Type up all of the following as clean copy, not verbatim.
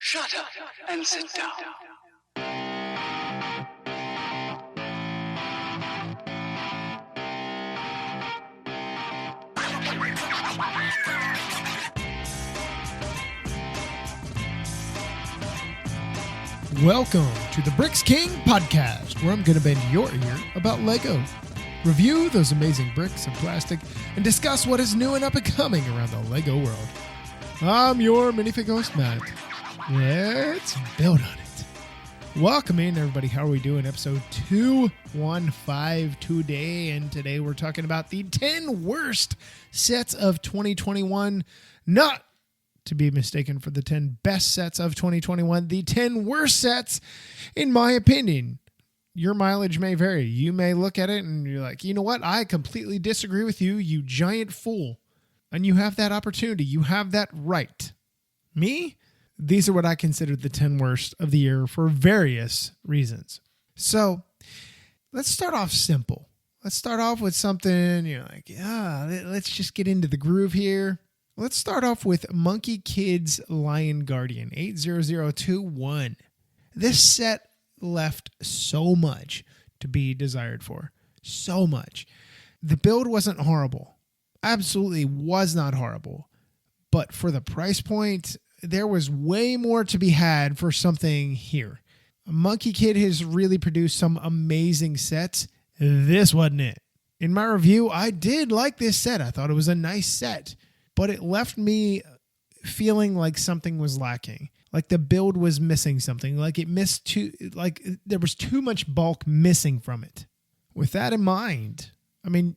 Shut up and sit down. Welcome to the Bricks King podcast, where I'm going to bend your ear about Lego, review those amazing bricks and plastic, and discuss what is new and up and coming around the Lego world. I'm your minifig host, Matt. Let's build on it. Welcome in, everybody. How are we doing? Episode 215 today, and today we're talking about the 10 worst sets of 2021, not to be mistaken for the 10 best sets of 2021, the 10 worst sets, in my opinion. Your mileage may vary. You may look at it and you're like, you know what? I completely disagree with you, you giant fool. And you have that opportunity. You have that right. Me? These are what I consider the 10 worst of the year for various reasons. So let's start off simple. Let's start off with something, you're like, let's just get into the groove here. Let's start off with Monkey Kid's Lion Guardian 80021. This set left so much to be desired for. So much. The build wasn't horrible. Absolutely was not horrible. But for the price point, there was way more to be had for something here. Monkey Kid has really produced some amazing sets. This wasn't it. In my review, I did like this set. I thought it was a nice set. But it left me feeling like something was lacking. Like the build was missing something. Like there was too much bulk missing from it. With that in mind, I mean,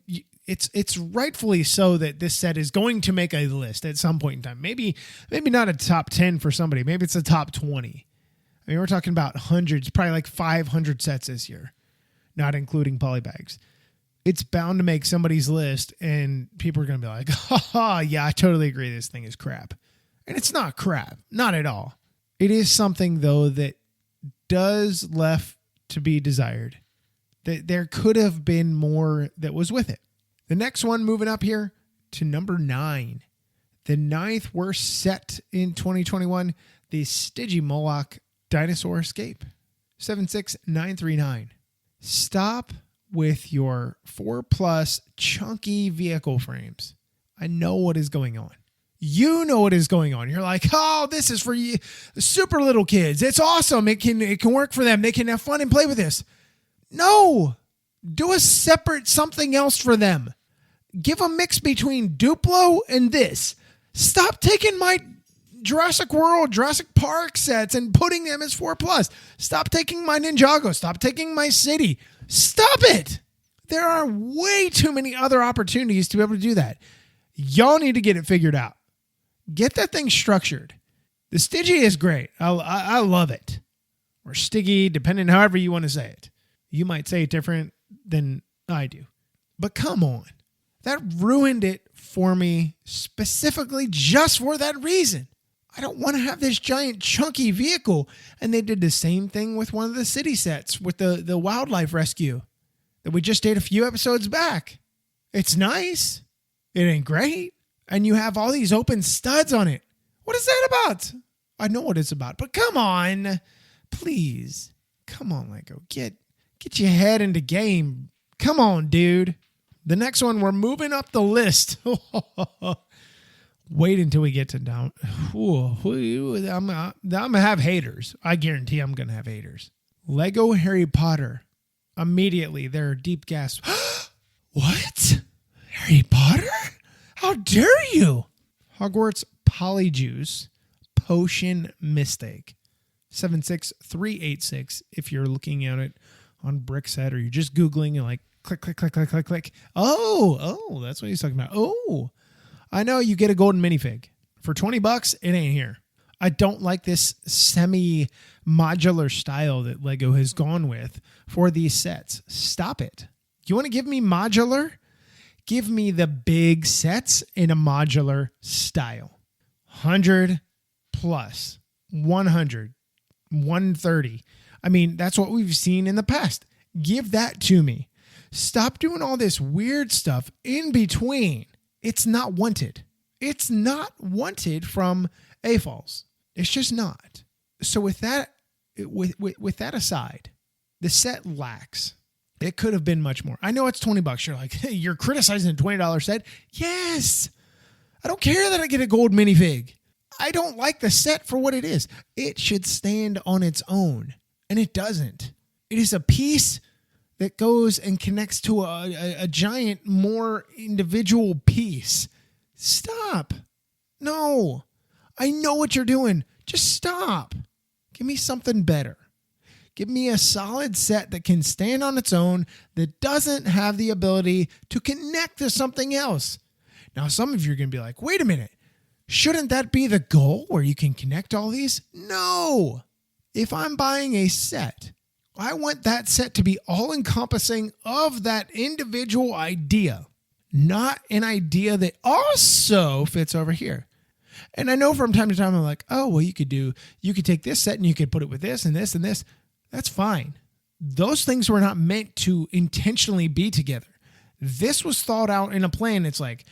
it's rightfully so that this set is going to make a list at some point in time. Maybe not a top 10 for somebody. Maybe it's a top 20. I mean, we're talking about hundreds, probably like 500 sets this year, not including polybags. It's bound to make somebody's list, and people are going to be like, yeah, I totally agree. This thing is crap. And it's not crap. Not at all. It is something, though, that does left to be desired. That there could have been more that was with it. The next one moving up here to number 9. The 9th worst set in 2021, the Stygi Moloch Dinosaur Escape. 76939. Stop with your 4+ chunky vehicle frames. I know what is going on. You know what is going on. You're like, oh, this is for you, super little kids. It's awesome. It can work for them. They can have fun and play with this. No, do a separate something else for them. Give a mix between Duplo and this. Stop taking my Jurassic World, Jurassic Park sets and putting them as 4+. Stop taking my Ninjago. Stop taking my City. Stop it. There are way too many other opportunities to be able to do that. Y'all need to get it figured out. Get that thing structured. The Stygi is great. I love it. Or Stygi, depending however you want to say it. You might say it different than I do. But come on. That ruined it for me specifically just for that reason. I don't want to have this giant chunky vehicle. And they did the same thing with one of the city sets with the wildlife rescue that we just did a few episodes back. It's nice. It ain't great. And you have all these open studs on it. What is that about? I know what it's about, but come on. Please. Come on, Lego. Get your head into game. Come on, dude. The next one, we're moving up the list. Wait until we get to down. I'm going to have haters. I guarantee I'm going to have haters. Lego Harry Potter. Immediately, there are deep gasps. What? Harry Potter? How dare you? Hogwarts Polyjuice Potion Mistake. 76386 if you're looking at it on Brickset or you're just Googling and like click, click, click, click, click, click. Oh, that's what he's talking about. Oh, I know you get a golden minifig. For $20, it ain't here. I don't like this semi-modular style that Lego has gone with for these sets. Stop it. You want to give me modular? Give me the big sets in a modular style. 100 plus, 100, 130. I mean, that's what we've seen in the past. Give that to me. Stop doing all this weird stuff in between. It's not wanted. It's not wanted from AFOLs. It's just not. So with that aside, the set lacks. It could have been much more. I know it's $20. You're like, hey, you're criticizing a $20 set. Yes. I don't care that I get a gold minifig. I don't like the set for what it is. It should stand on its own. And it doesn't. It is a piece that goes and connects to a giant, more individual piece. Stop. No. I know what you're doing. Just stop. Give me something better. Give me a solid set that can stand on its own, that doesn't have the ability to connect to something else. Now, some of you are going to be like, wait a minute. Shouldn't that be the goal where you can connect all these? No. If I'm buying a set, I want that set to be all-encompassing of that individual idea, not an idea that also fits over here. And I know from time to time, I'm like, oh, well, you could take this set and you could put it with this and this and this. That's fine. Those things were not meant to intentionally be together. This was thought out in a plan. It's like,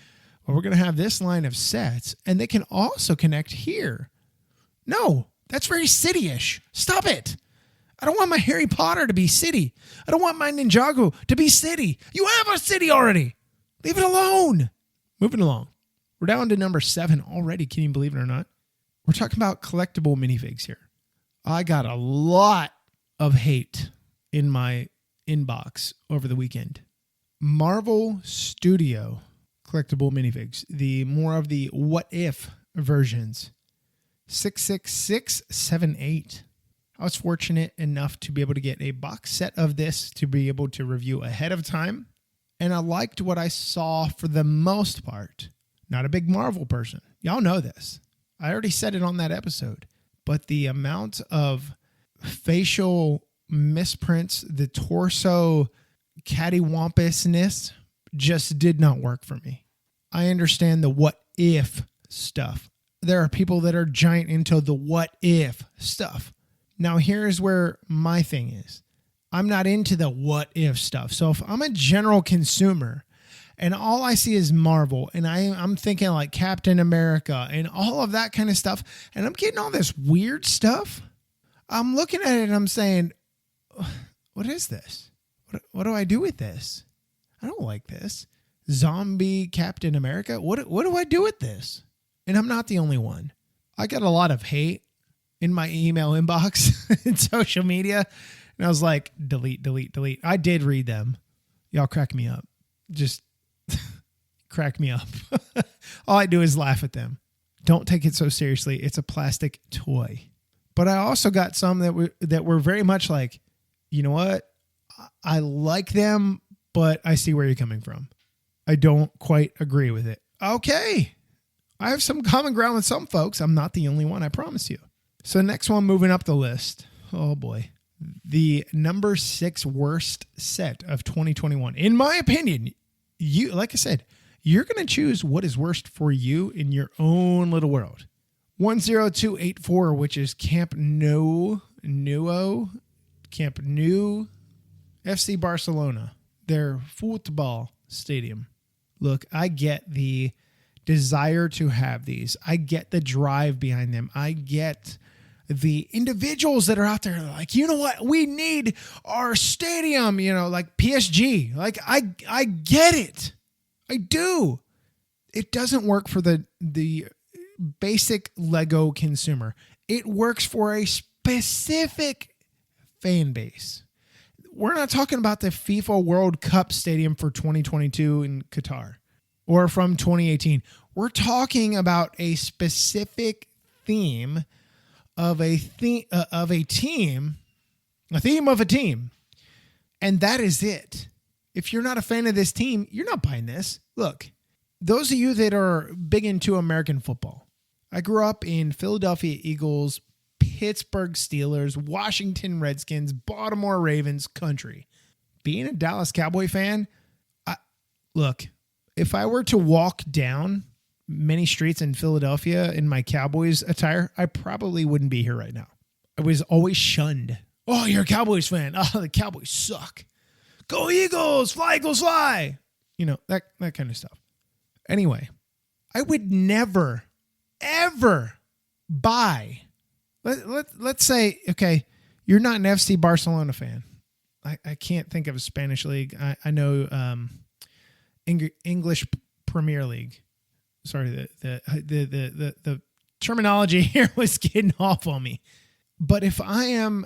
well, we're going to have this line of sets and they can also connect here. No, that's very city-ish. Stop it. I don't want my Harry Potter to be city. I don't want my Ninjago to be city. You have a city already. Leave it alone. Moving along. We're down to number 7 already. Can you believe it or not? We're talking about collectible minifigs here. I got a lot of hate in my inbox over the weekend. Marvel Studio collectible minifigs, the more of the what if versions, 66678. I was fortunate enough to be able to get a box set of this to be able to review ahead of time. And I liked what I saw for the most part. Not a big Marvel person. Y'all know this. I already said it on that episode. But the amount of facial misprints, the torso cattywampousness just did not work for me. I understand the what if stuff. There are people that are giant into the what if stuff. Now here's where my thing is. I'm not into the what if stuff. So if I'm a general consumer and all I see is Marvel and I'm thinking like Captain America and all of that kind of stuff, and I'm getting all this weird stuff, I'm looking at it and I'm saying, what is this? What do I do with this? I don't like this. Zombie Captain America? What do I do with this? And I'm not the only one. I got a lot of hate in my email inbox and social media. And I was like, delete. I did read them. Y'all crack me up. Just crack me up. All I do is laugh at them. Don't take it so seriously. It's a plastic toy. But I also got some that were very much like, you know what? I like them, but I see where you're coming from. I don't quite agree with it. Okay. I have some common ground with some folks. I'm not the only one, I promise you. So next one, moving up the list. Oh boy. The number 6 worst set of 2021. In my opinion, like I said, you're going to choose what is worst for you in your own little world. 10284, which is Camp Nou FC Barcelona, their football stadium. Look, I get the desire to have these. I get the drive behind them. I get the individuals that are out there like, you know what? We need our stadium, like PSG. Like, I get it. I do. It doesn't work for the basic Lego consumer. It works for a specific fan base. We're not talking about the FIFA World Cup stadium for 2022 in Qatar or from 2018. We're talking about a specific theme of a team. And that is it. If you're not a fan of this team, you're not buying this. Look, those of you that are big into American football, I grew up in Philadelphia Eagles, Pittsburgh Steelers, Washington Redskins, Baltimore Ravens country. Being a Dallas Cowboy fan, look, if I were to walk down many streets in Philadelphia in my Cowboys attire, I probably wouldn't be here right now. I was always shunned. Oh, you're a Cowboys fan. Oh, the Cowboys suck. Go Eagles, fly, Eagles, fly. That kind of stuff. Anyway, I would never, ever buy. Let's say, okay, you're not an FC Barcelona fan. I can't think of a Spanish league. I know English Premier League. Sorry, the terminology here was getting off on me. But if I am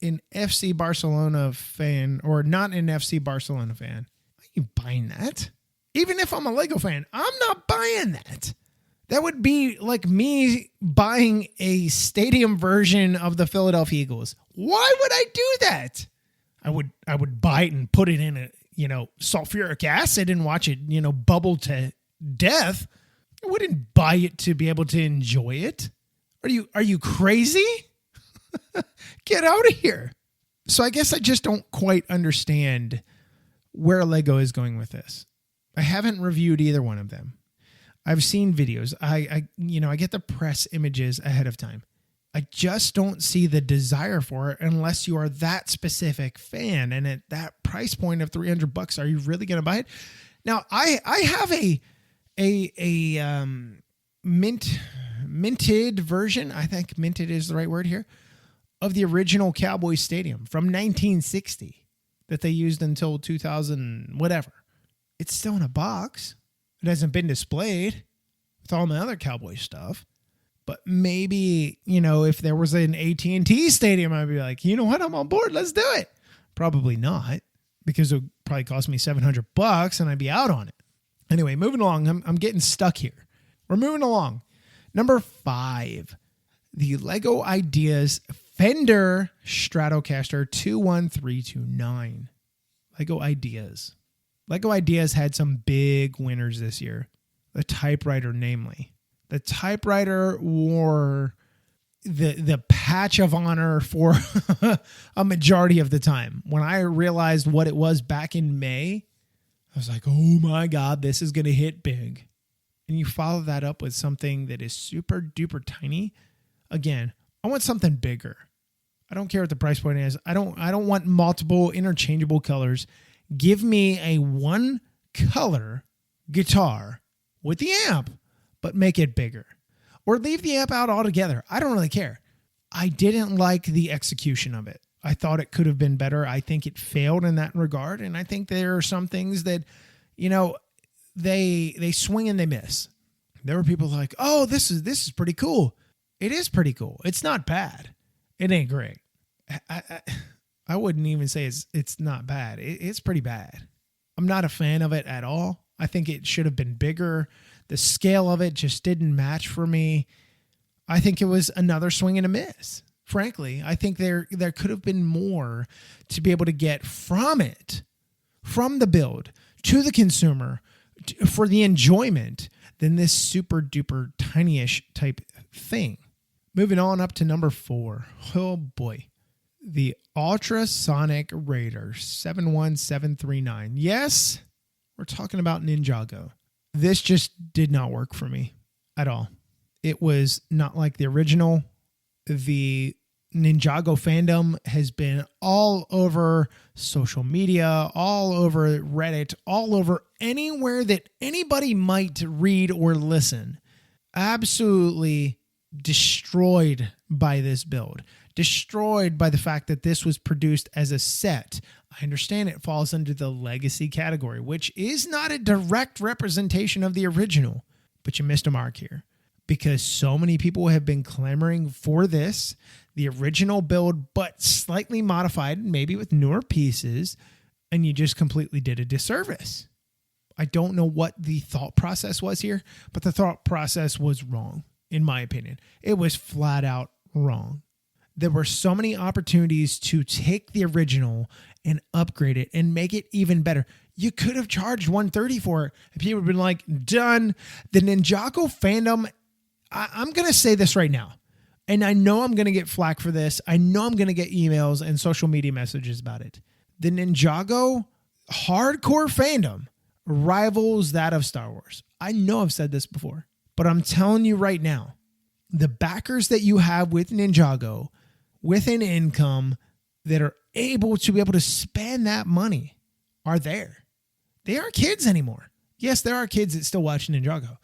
an FC Barcelona fan or not an FC Barcelona fan, are you buying that? Even if I'm a Lego fan, I'm not buying that. That would be like me buying a stadium version of the Philadelphia Eagles. Why would I do that? I would buy it and put it in a, sulfuric acid and watch it, bubble to death. I wouldn't buy it to be able to enjoy it. Are you crazy? Get out of here. So I guess I just don't quite understand where Lego is going with this. I haven't reviewed either one of them. I've seen videos. I get the press images ahead of time. I just don't see the desire for it unless you are that specific fan. And at that price point of $300, are you really going to buy it? Now, I have a minted version. I think minted is the right word here, of the original Cowboy Stadium from 1960 that they used until 2000, whatever. It's still in a box. It hasn't been displayed with all my other Cowboy stuff. But maybe, if there was an AT&T stadium, I'd be like, you know what? I'm on board. Let's do it. Probably not, because it would probably cost me $700 and I'd be out on it. Anyway, moving along. I'm getting stuck here. We're moving along. Number 5, the Lego Ideas Fender Stratocaster 21329. Lego Ideas. Lego Ideas had some big winners this year. The typewriter, namely. The typewriter wore the patch of honor for a majority of the time. When I realized what it was back in May, I was like, oh my God, this is going to hit big. And you follow that up with something that is super duper tiny. Again, I want something bigger. I don't care what the price point is. I don't want multiple interchangeable colors. Give me a one color guitar with the amp, but make it bigger. Or leave the amp out altogether. I don't really care. I didn't like the execution of it. I thought it could have been better. I think it failed in that regard. And I think there are some things that, they swing and they miss. There were people like, oh, this is pretty cool. It is pretty cool. It's not bad. It ain't great. I wouldn't even say it's not bad. It's pretty bad. I'm not a fan of it at all. I think it should have been bigger. The scale of it just didn't match for me. I think it was another swing and a miss. Frankly, I think there could have been more to be able to get from it, from the build to the consumer for the enjoyment than this super duper tiny-ish type thing. Moving on up to number 4. Oh boy. The Ultrasonic Raider 71739. Yes, we're talking about Ninjago. This just did not work for me at all. It was not like the original. The Ninjago fandom has been all over social media, all over Reddit, all over anywhere that anybody might read or listen. Absolutely destroyed by this build. Destroyed by the fact that this was produced as a set. I understand it falls under the legacy category, which is not a direct representation of the original, but you missed a mark here because so many people have been clamoring for this, the original build, but slightly modified, maybe with newer pieces, and you just completely did a disservice. I don't know what the thought process was here, but the thought process was wrong, in my opinion. It was flat out wrong. There were so many opportunities to take the original and upgrade it and make it even better. You could have charged $130 for it. If you would have been like, done. The Ninjago fandom, I'm going to say this right now. And I know I'm going to get flack for this. I know I'm going to get emails and social media messages about it. The Ninjago hardcore fandom rivals that of Star Wars. I know I've said this before, but I'm telling you right now, the backers that you have with Ninjago, with an income that are able to spend that money are there. They aren't kids anymore. Yes, there are kids that still watch Ninjago.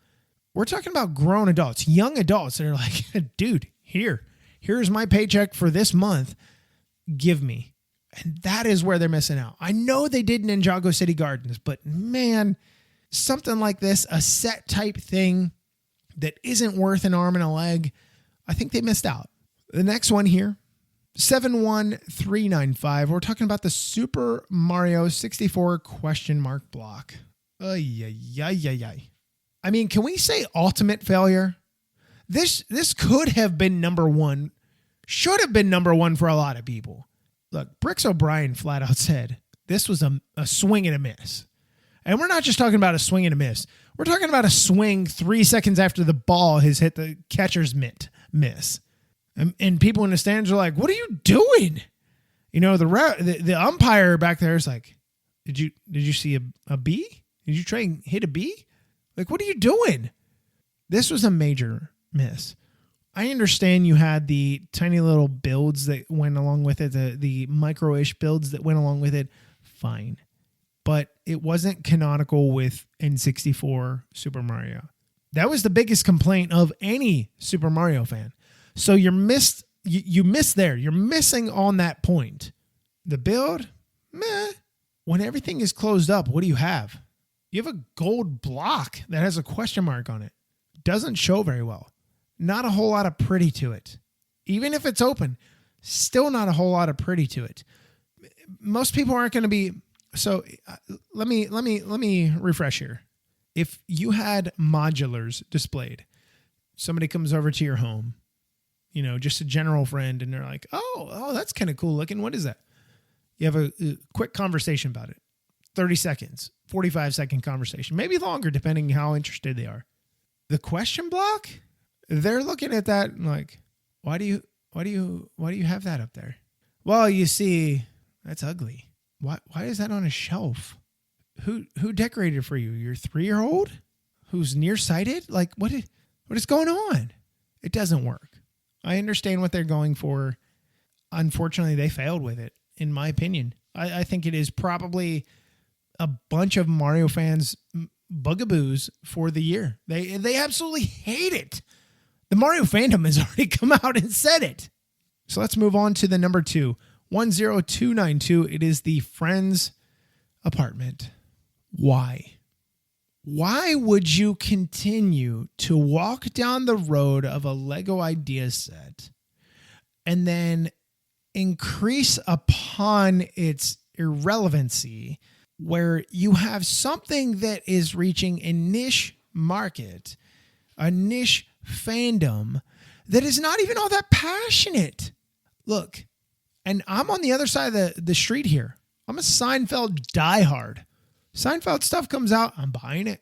We're talking about grown adults, young adults that are like, dude, here's Here's my paycheck for this month. Give me. And that is where they're missing out. I know they did Ninjago City Gardens, but man, something like this, a set type thing that isn't worth an arm and a leg, I think they missed out. The next one here, 71395. We're talking about the Super Mario 64 question mark block. I mean, can we say ultimate failure? This could have been number one, should have been number one for a lot of people. Look, Bricks O'Brien flat out said this was a swing and a miss. And we're not just talking about a swing and a miss. We're talking about a swing 3 seconds after the ball has hit the catcher's miss. And people in the stands are like, what are you doing? You know, the umpire back there is like, did you see a bee? Did you try and hit a bee? Like, what are you doing? This was a major miss. I understand you had the tiny little builds that went along with it, the micro-ish builds that went along with it. Fine. But it wasn't canonical with N64 Super Mario. That was the biggest complaint of any Super Mario fan. So you missed there. You're missing on that point. The build, meh. When everything is closed up, what do you have? You have a gold block that has a question mark on it. Doesn't show very well. Not a whole lot of pretty to it. Even if it's open, still not a whole lot of pretty to it. Most people aren't going to be. So let me refresh here. If you had modulars displayed, somebody comes over to your home, you know, just a general friend, and they're like, oh, that's kind of cool looking. What is that? You have a quick conversation about it. 30 seconds, 45-second conversation, maybe longer, depending how interested they are. The question block, they're looking at that and like, why do you have that up there? Well, you see, that's ugly. Why is that on a shelf? Who decorated for you? Your 3-year-old who's nearsighted? Like, what is going on? It doesn't work. I understand what they're going for. Unfortunately, they failed with it, in my opinion. I think it is probably a bunch of Mario fans' bugaboos for the year. They absolutely hate it. The Mario Fandom has already come out and said it. So let's move on to the number 2. 10292. It is the Friends apartment. Why? Why would you continue to walk down the road of a Lego idea set and then increase upon its irrelevancy where you have something that is reaching a niche market, a niche fandom that is not even all that passionate? Look, and I'm on the other side of the street here. I'm a Seinfeld diehard. Seinfeld stuff comes out, I'm buying it.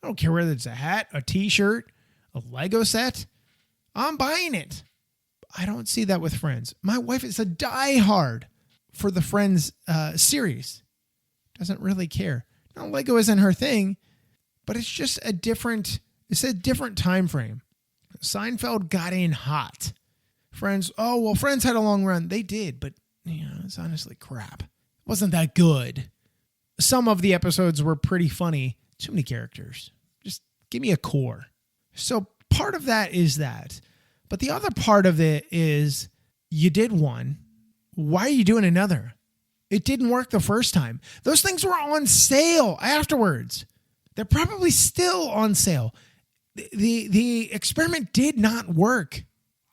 I don't care whether it's a hat, a t-shirt, a Lego set. I'm buying it. I don't see that with Friends. My wife is a diehard for the Friends series. Doesn't really care. Now, Lego isn't her thing, but it's just a different time frame. Seinfeld got in hot. Friends had a long run. They did, but it's honestly crap. It wasn't that good. Some of the episodes were pretty funny. Too many characters. Just give me a core. So part of that is that. But the other part of it is you did one. Why are you doing another? It didn't work the first time. Those things were on sale afterwards. They're probably still on sale. The experiment did not work.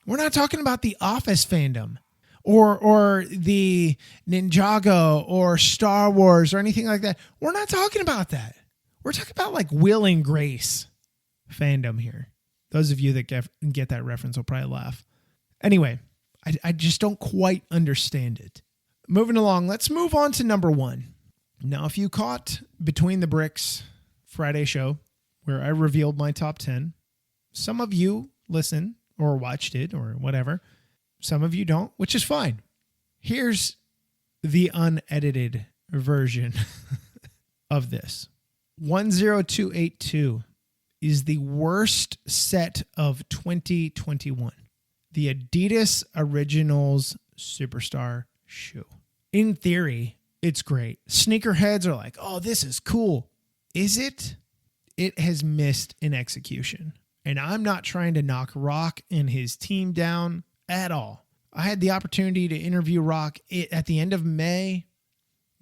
We're not talking about the Office fandom or the Ninjago or Star Wars or anything like that. We're not talking about that. We're talking about like Will and Grace fandom here. Those of you that get that reference will probably laugh. Anyway, I just don't quite understand it. Moving along, let's move on to number 1. Now, if you caught Between the Bricks Friday show, where I revealed my top 10, some of you listen or watched it or whatever. Some of you don't, which is fine. Here's the unedited version of this. 10282 is the worst set of 2021. The Adidas Originals Superstar shoe. In theory, it's great. Sneakerheads are like, oh, this is cool. Is it? It has missed in execution. And I'm not trying to knock Rock and his team down at all. I had the opportunity to interview Rock at the end of May.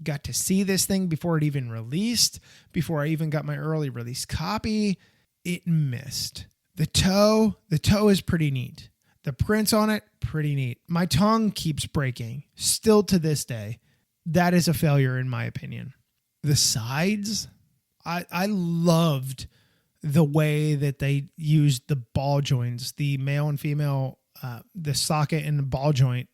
Got to see this thing before it even released, before I even got my early release copy. It missed. The toe is pretty neat. The prints on it, pretty neat. My tongue keeps breaking, still to this day. That is a failure in my opinion. The sides, I loved the way that they used the ball joints, the male and female, the socket and the ball joint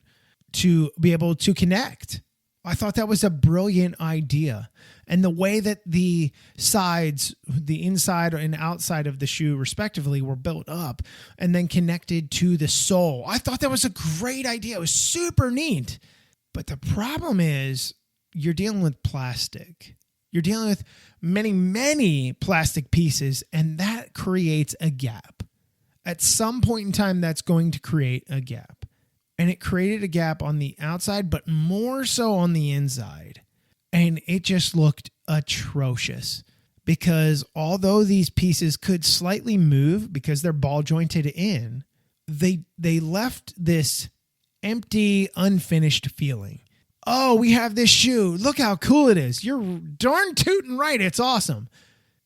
to be able to connect. I thought that was a brilliant idea. And the way that the sides, the inside and outside of the shoe respectively, were built up and then connected to the sole. I thought that was a great idea. It was super neat. But the problem is you're dealing with plastic. You're dealing with many, many plastic pieces, and that creates a gap. At some point in time, that's going to create a gap. And it created a gap on the outside, but more so on the inside. And it just looked atrocious because although these pieces could slightly move because they're ball jointed in, they left this empty, unfinished feeling. Oh, we have this shoe. Look how cool it is. You're darn tootin' right. It's awesome.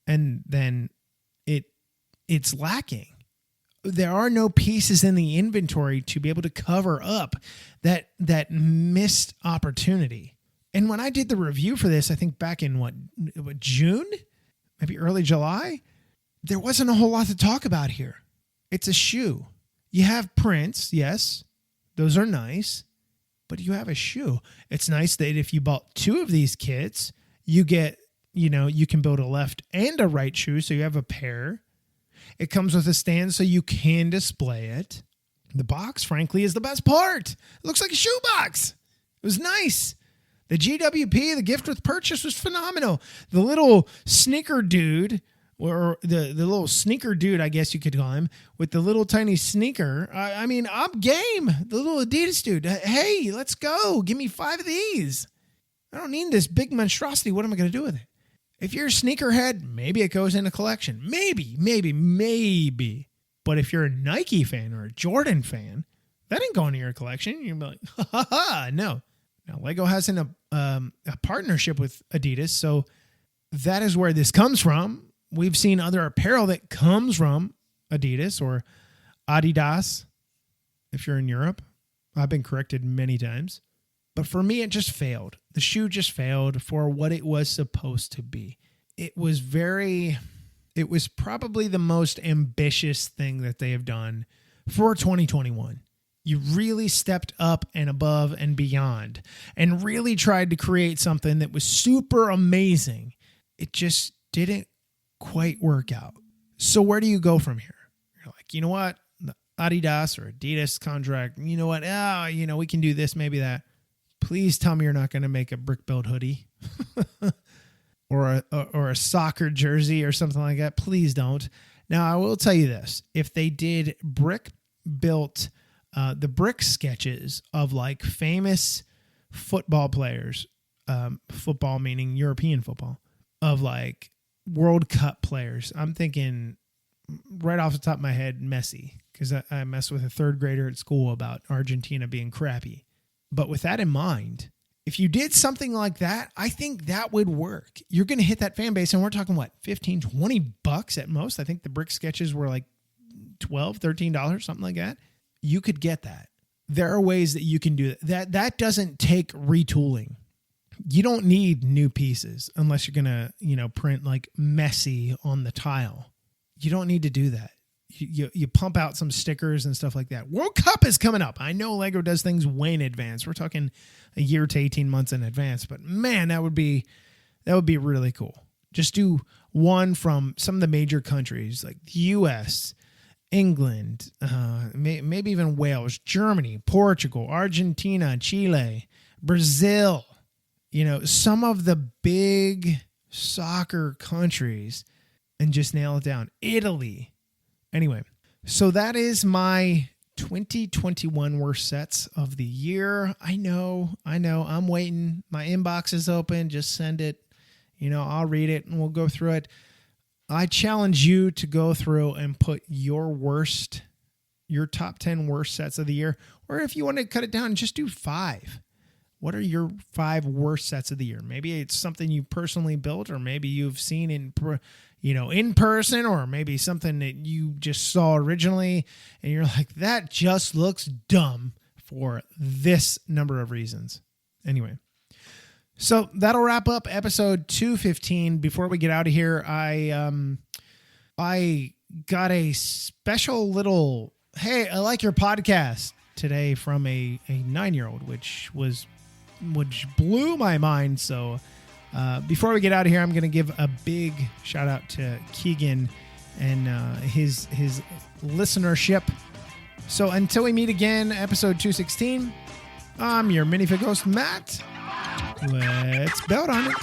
And then it's lacking. There are no pieces in the inventory to be able to cover up that missed opportunity. And when I did the review for this, I think back in what June, maybe early July, there wasn't a whole lot to talk about here. It's a shoe. You have prints, yes, those are nice, but you have a shoe. It's nice that if you bought two of these kits, you get, you can build a left and a right shoe, so you have a pair. It comes with a stand so you can display it. The box, frankly, is the best part. It looks like a shoebox. It was nice. The GWP, the gift with purchase, was phenomenal. The little sneaker dude, or the little sneaker dude, I guess you could call him, with the little tiny sneaker. I'm game. The little Adidas dude. Hey, let's go. Give me 5 of these. I don't need this big monstrosity. What am I going to do with it? If you're a sneakerhead, maybe it goes in a collection. Maybe. But if you're a Nike fan or a Jordan fan, that ain't going to your collection. You'll be like, no. Now, Lego has a partnership with Adidas, so that is where this comes from. We've seen other apparel that comes from Adidas or Adidas, if you're in Europe. I've been corrected many times. But for me, it just failed. The shoe just failed for what it was supposed to be. It was probably the most ambitious thing that they have done for 2021. You really stepped up and above and beyond and really tried to create something that was super amazing. It just didn't quite work out. So where do you go from here? You're like, you know what? The Adidas or Adidas contract, you know what? We can do this, maybe that. Please tell me you're not going to make a brick build hoodie or a soccer jersey or something like that. Please don't. Now, I will tell you this. If they did brick built the brick sketches of like famous football players, football meaning European football, of like World Cup players, I'm thinking right off the top of my head, Messi, because I messed with a third grader at school about Argentina being crappy. But with that in mind, if you did something like that, I think that would work. You're going to hit that fan base, and we're talking, what, $15, $20 at most? I think the brick sketches were like $12, $13, something like that. You could get that. There are ways that you can do that. That doesn't take retooling. You don't need new pieces unless you're going to, print like Messi on the tile. You don't need to do that. You pump out some stickers and stuff like that. World Cup is coming up. I know Lego does things way in advance. We're talking a year to 18 months in advance, but man, that would be really cool. Just do one from some of the major countries like the US, England, maybe even Wales, Germany, Portugal, Argentina, Chile, Brazil, some of the big soccer countries, and just nail it down. Italy. Anyway, so that is my 2021 worst sets of the year. I know. I'm waiting. My inbox is open. Just send it. I'll read it and we'll go through it. I challenge you to go through and put your worst your top 10 worst sets of the year, or if you want to cut it down, just do 5. What are your 5 worst sets of the year? Maybe it's something you personally built, or maybe you've seen in person, or maybe something that you just saw originally and you're like, that just looks dumb for this number of reasons. Anyway, so that'll wrap up episode 215. Before we get out of here, I got a special little, hey, I like your podcast today from a 9-year-old, which blew my mind. So before we get out of here, I'm going to give a big shout out to Keegan and his listenership. So until we meet again, episode 216, I'm your minifig host, Matt. Let's build on it.